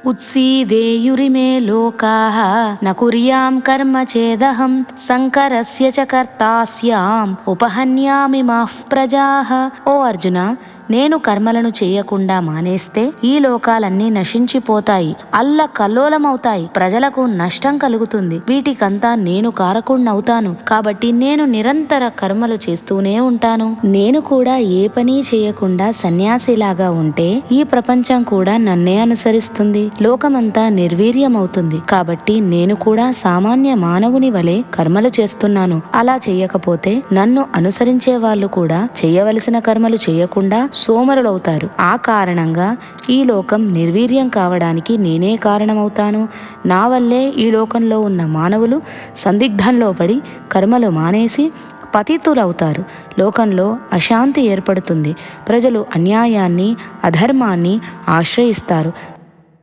उत्सीदेयुरिमे लोकाः न कुर्यां कर्म चेदहं शङ्करस्य च कर्तास्याम् ఉపహన్యామి మాః ప్రజాః. ఓ అర్జున, నేను కర్మలను చేయకుండా మానేస్తే ఈ లోకాలన్నీ నశించిపోతాయి, అల్ల కల్లోలమవుతాయి, ప్రజలకు నష్టం కలుగుతుంది. వీటికంతా నేను కారకుణ్ణవుతాను. కాబట్టి నేను నిరంతర కర్మలు చేస్తూనే ఉంటాను. నేను కూడా ఏ పని చేయకుండా సన్యాసిలాగా ఉంటే ఈ ప్రపంచం కూడా నన్నే అనుసరిస్తుంది, లోకమంతా నిర్వీర్యమవుతుంది. కాబట్టి నేను కూడా సామాన్య మానవుని వలె కర్మలు చేస్తున్నాను. అలా చేయకపోతే నన్ను అనుసరించే వాళ్ళు కూడా చేయవలసిన కర్మలు చేయకుండా సోమరులవుతారు. ఆ కారణంగా ఈ లోకం నిర్వీర్యం కావడానికి నేనే కారణమవుతాను. నా వల్లే ఈ లోకంలో ఉన్న మానవులు సందిగ్ధంలో పడి కర్మలు మానేసి పతితులవుతారు. లోకంలో అశాంతి ఏర్పడుతుంది. ప్రజలు అన్యాయాన్ని, అధర్మాన్ని ఆశ్రయిస్తారు.